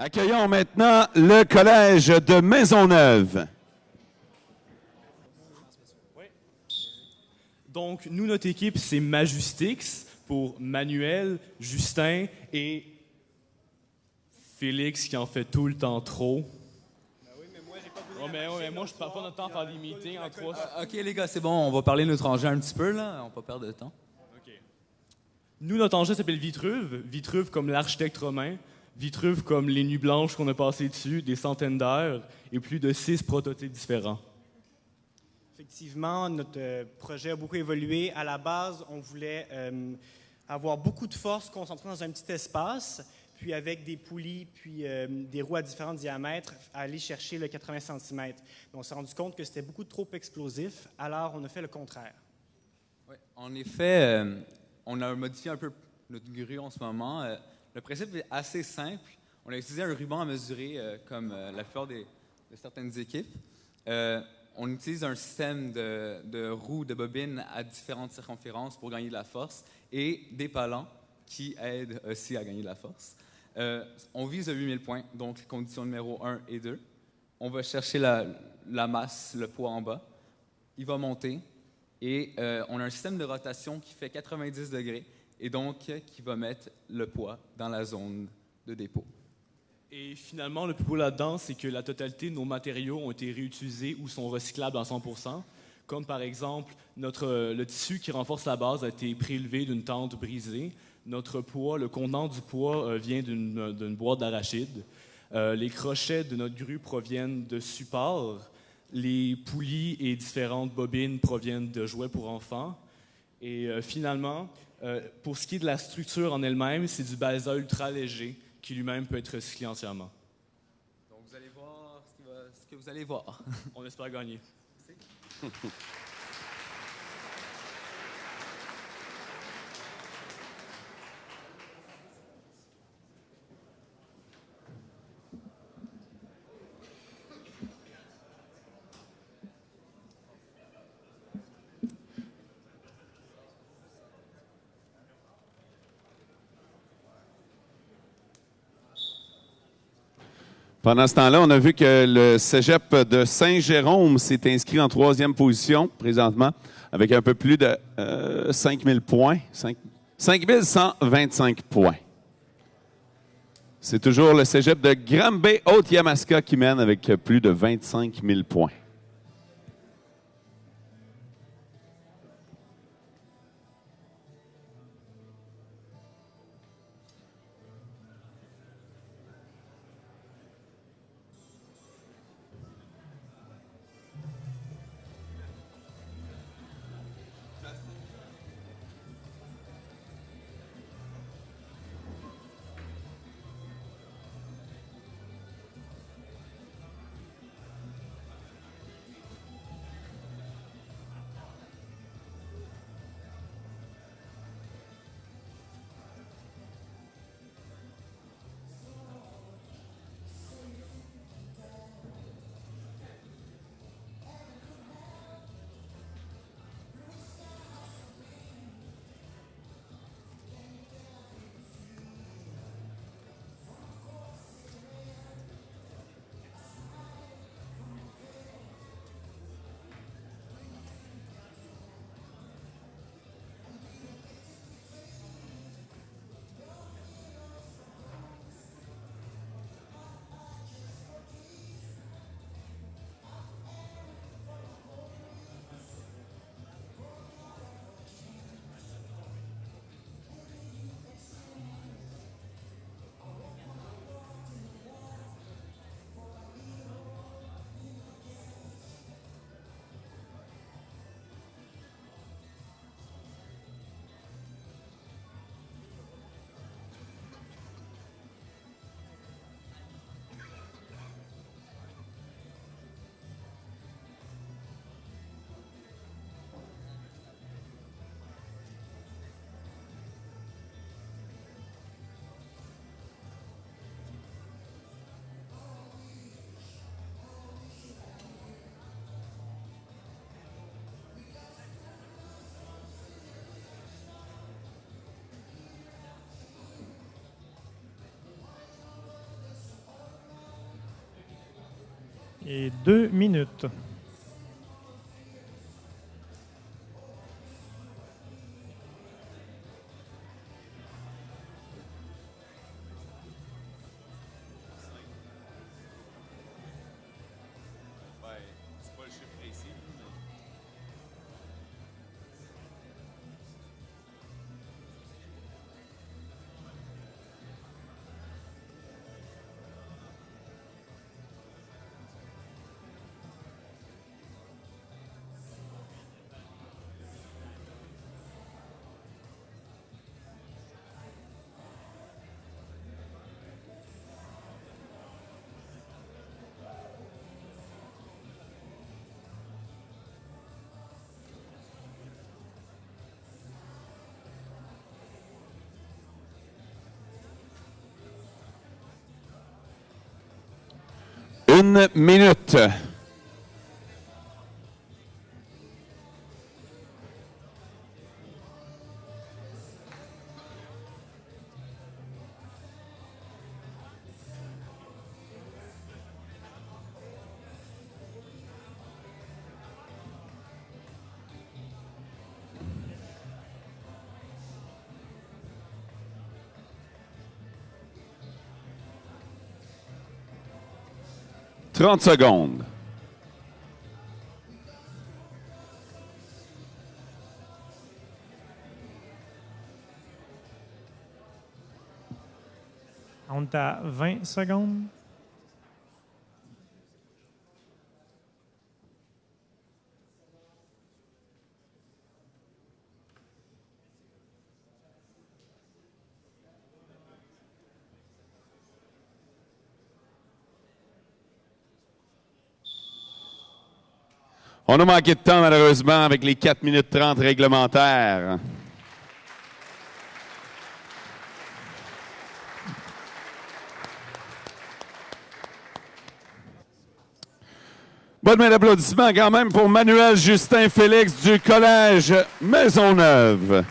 Accueillons maintenant le Collège de Maisonneuve. Donc, nous, notre équipe, c'est Majustix pour Manuel, Justin et Félix qui en fait tout le temps trop. Mais moi, je parle pas notre temps à faire des meetings en trois. OK, les gars, c'est bon, on va parler notre engin un petit peu, là. On va pas perdre de temps. OK. Nous, notre engin s'appelle Vitruve. Vitruve comme l'architecte romain. Vitruve comme les nuits blanches qu'on a passées dessus, des centaines d'heures et plus de 6 prototypes différents. Effectivement, notre projet a beaucoup évolué. À la base, on voulait avoir beaucoup de force concentrée dans un petit espace, puis avec des poulies, puis des roues à différents diamètres, aller chercher le 80 cm. Mais on s'est rendu compte que c'était beaucoup trop explosif, alors on a fait le contraire. Ouais, en effet, on a modifié un peu notre grue en ce moment. Le principe est assez simple. On a utilisé un ruban à mesurer, comme la plupart de certaines équipes. On utilise un système de roues, de bobines à différentes circonférences pour gagner de la force et des palans qui aident aussi à gagner de la force. On vise à 8000 points, donc condition numéro 1 et 2. On va chercher la masse, le poids en bas. Il va monter et on a un système de rotation qui fait 90 degrés et donc qui va mettre le poids dans la zone de dépôt. Et finalement, le plus beau là-dedans, c'est que la totalité de nos matériaux ont été réutilisés ou sont recyclables à 100%. Comme par exemple, le tissu qui renforce la base a été prélevé d'une tente brisée. Notre poids, le contenant du poids vient d'une boîte d'arachide. Les crochets de notre grue proviennent de supports. Les poulies et différentes bobines proviennent de jouets pour enfants. Et finalement, pour ce qui est de la structure en elle-même, c'est du balsa ultra léger qui lui-même peut être recyclé entièrement. Donc vous allez voir ce que vous allez voir. On espère gagner. Pendant ce temps-là, on a vu que le cégep de Saint-Jérôme s'est inscrit en 3e position présentement avec un peu plus de 5000 points, 5125 points. C'est toujours le cégep de Granby-Haute-Yamaska qui mène avec plus de 25 000 points. Et 2 minutes. C'est pas le chiffre précis. Une minute. « 30 secondes. On est à 20 secondes. On a manqué de temps, malheureusement, avec les 4 minutes 30 réglementaires. Bonne main d'applaudissement quand même pour Manuel Justin Félix du Collège Maisonneuve.